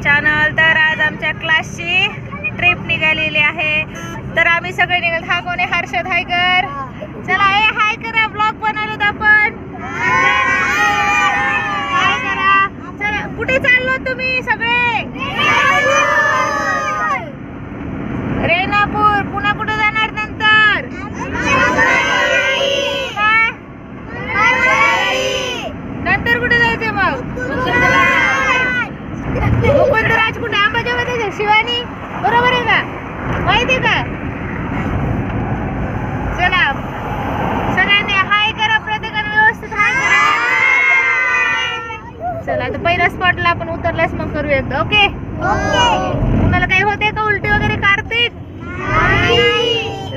Channel. तर आज आमच्या क्लासची ट्रिप निघालेली आहे. तर आम्ही सगळे निघाल. हा कोण आहे? हर्षद. हाय कर. चला ए हाय करा. ब्लॉग बनवलो आपण. हाय करा. चला कुठे चाललो तुम्ही सगळे? रेणापूर. पुन्हा कुठे जाणार नंतर? नंतर कुठे जायचं मग? मुकुंदराज कुठे? अंबाजोगाई. शिवानी बरोबर आहे का? माहिती का? चला सगळ्यांनी हाय करा. प्रत्येकाने व्यवस्थित हाय करा. चला आता पहिल्या स्पॉटला आपण उतरल्यास मग करूया एकदा. ओके. कुणाला काही होते का? उलटी वगैरे? कार्तिक,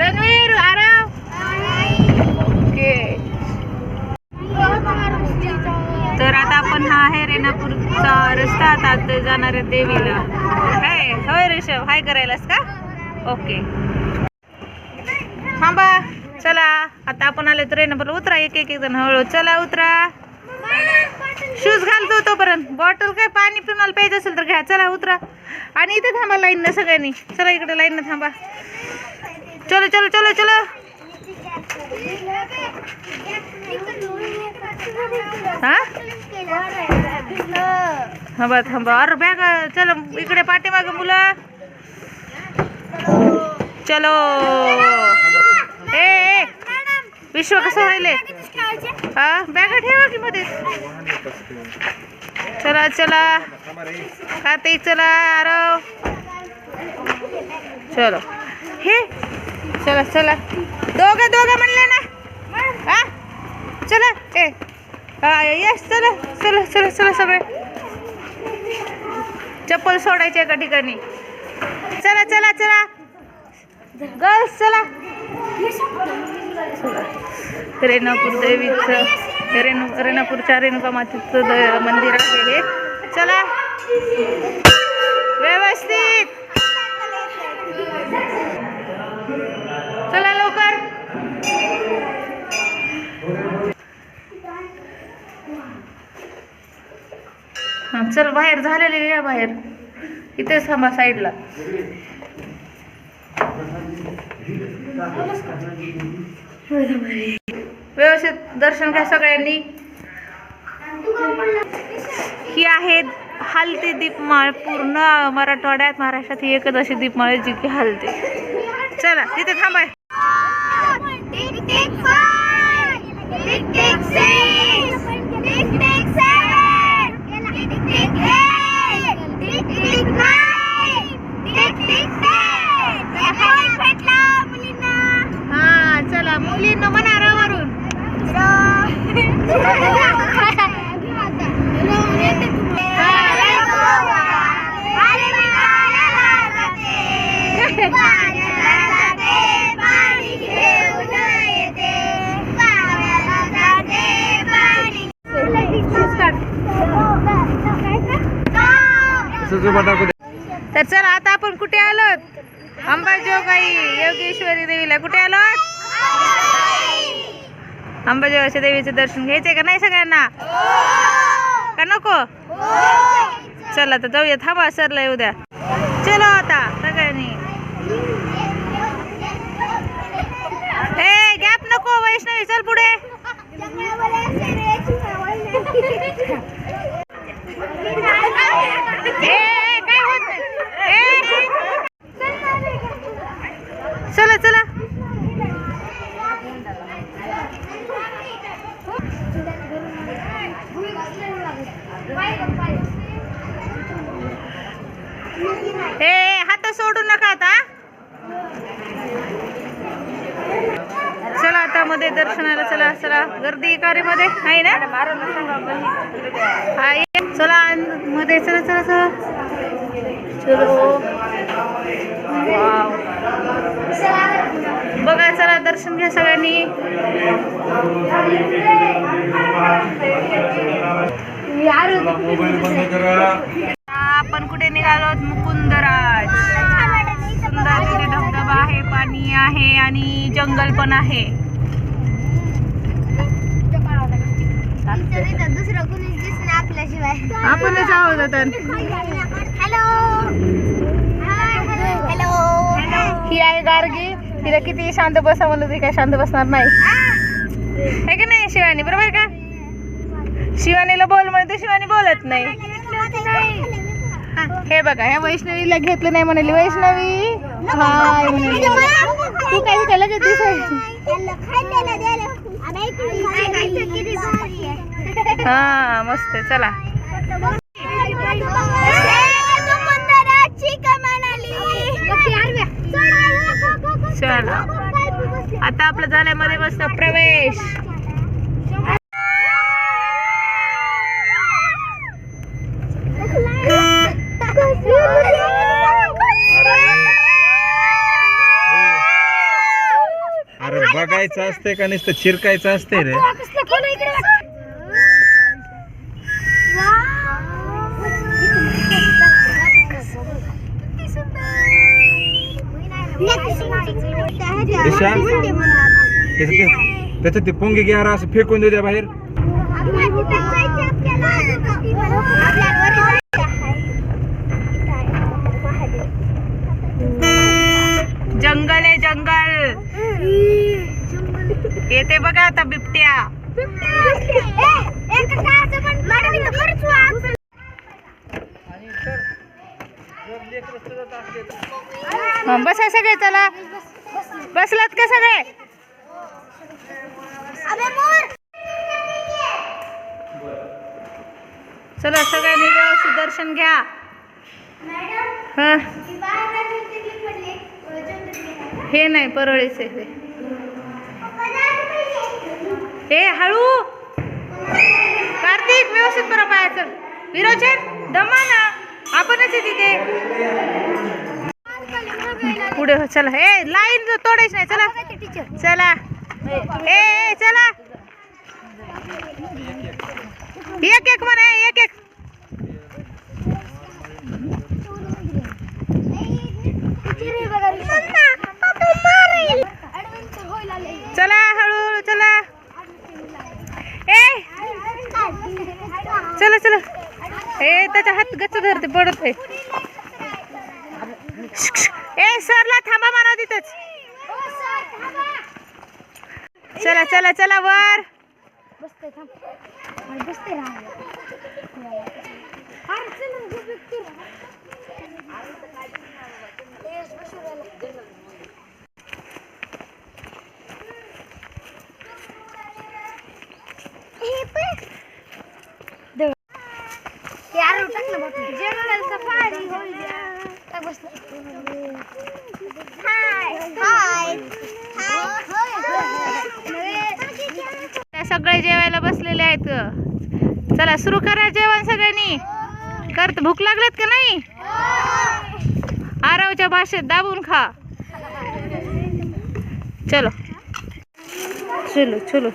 रणवीर, आरव. ओके. तर आता आपण हा आहे रेणापूरचा रस्ता. आता जाणार आहे देवीला. काय होय ऋषभ? हाय करायलास का? ओके. थांबा. चला आता आपण आले तर रेणापूर. उतरा एक एक जण हळू. चला उतरा. शूज घालतो तोपर्यंत. बॉटल काय पाणी पिण्याला पाहिजे असेल तर घ्या. चला उतरा. आणि इथे थांबा लाईन सगळ्यांनी. चला इकडे लाईन थांबा. चलो चलो चलो चलो. हा थांबा थांबा. अरे बॅग. चलो इकडे पाठीमागे मुलं. चलो. ए विश्व कसं राहिले? हा बॅग ठेवा की मध्ये. चला चला. कार्तिक चला. आरव चलो. हे चला चला. दोघं दोघं म्हणले ना. हा चला. ए यस चला चला चला चला सगळे. चप्पल सोडायची एका ठिकाणी. चला चला चला गर्ल्स चला. रेणापूर देवीचं रेणापूरच्या रेणुका मातेचं मंदिर आहे हे. चला व्यवस्थित. चला लवकर. चल बाहेर झालेले या बाहेर. इथेच थांबा साईडला. व्यवस्थित दर्शन घ्या सगळ्यांनी. ही आहे हलते दीपमाळ. पूर्ण मराठवाड्यात महाराष्ट्रात ही एकच अशी दीपमाळ आहे जी की हलते. चला तिथे थांबाय. हा चला मुलींना म्हणा रावरून. तर चला आता आपण कुठे आलो? अंबाजोगाई योगेश्वरी देवीला. कुठे आलो? अंबाजोगाई देवीचे दर्शन घ्यायचे का नाही सगळ्यांना? का नको? चला तर जाऊया. थांबा सरला येऊ द्या. चलो आता सगळ्यांनी. ए गॅप नको वैष्णवी. चल पुढे. काय होत नाही. चला चला. ए हात सोडू नका आता. चला आता मध्ये दर्शनाला. चला चला. गर्दी मध्ये आहे ना. हा चला मध्ये. चला चला चला. चलो. वाव बघा. चला दर्शन घ्या सगळ्यांनी. आपण कुठे निघालो? मुकुंदराज. सुंदर तिथे धबधबा आहे, पाणी आहे आणि जंगल पण आहे. दुसरं कोणीच दिसणार आपल्याशिवाय. आपणच आहोत आता. ही आहे गार्गी. तिला किती शांत बसा म्हणलं तरी काय शांत बसणार नाही, आहे का नाही शिवानी? बरोबर का? शिवानीला बोल म्हणते, शिवानी बोलत नाही. हे बघा, ह्या वैष्णवीला घेतलं नाही म्हणाली. वैष्णवी हाय म्हणाली. तू काय काय लगेच दिसायची. हा मस्त आहे. चला चला आता आपलं झालंय मध्ये मस्त प्रवेश. अरे बघायचं असते का नुसतं चिरकायचं असते रे. त्याच्यात ते पोंगे घ्या असं फेकून देऊ द्या बाहेर. जंगल आहे जंगल. येते बघा आता बिबट्या. बसा सगळे. चला बसलात का सगळे? चला सगळ्यांनी व्यवस्थित दर्शन घ्या. हे नाही परळीचे हे हळू. कार्तिक व्यवस्थित बरं पाहायचं. विरोचन दमा ना, आपणच आहे तिथे पुढे. हो चला. हे लाईन तोडायची नाही. चला चला. ए चला एक एक म्हणा, एक एक. चला हळूहळू चला. ए चला चला. ए त्याचा हात गच्च धरते, पडत आहे. ए सरला थांबा मारा तिथंच. चला चला चला वर. सगळे जेवायला बसलेले आहेत. चला सुरू करा जेवण सगळ्यांनी. करत भूक लागलेत का नाही? आरवच्या भाषेत दाबून खा. चलो चलो चलो.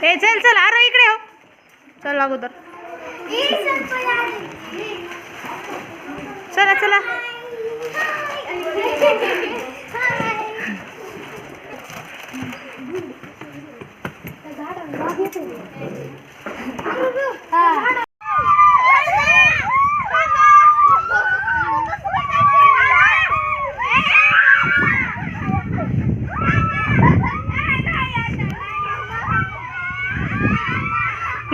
ए चल चल आरव इकडे हो. चल अगोदर. चला चला.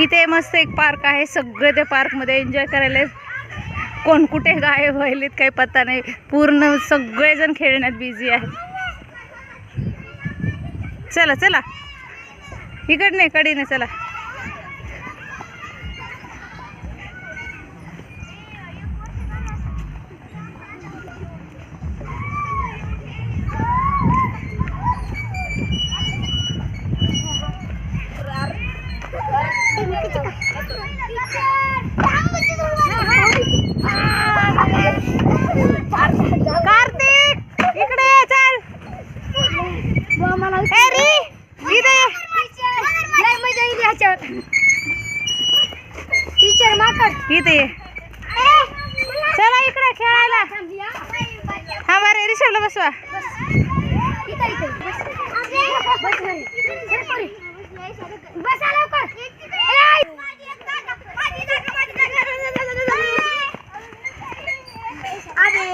इथे मस्त एक पार्क आहे. सगळे त्या पार्क मध्ये एन्जॉय करायला. कोण कुठे गायब व्हायलेत काही पत्ता नाही. पूर्ण सगळेजण खेळण्यात बिझी आहे. चला चला इकडने कडीने चला. कार्तिक इकडे चल. टीचर माकड इथे चला इकडे खेळायला. हा बरे रिक्षाला बसवा. बसा लवकर. अरे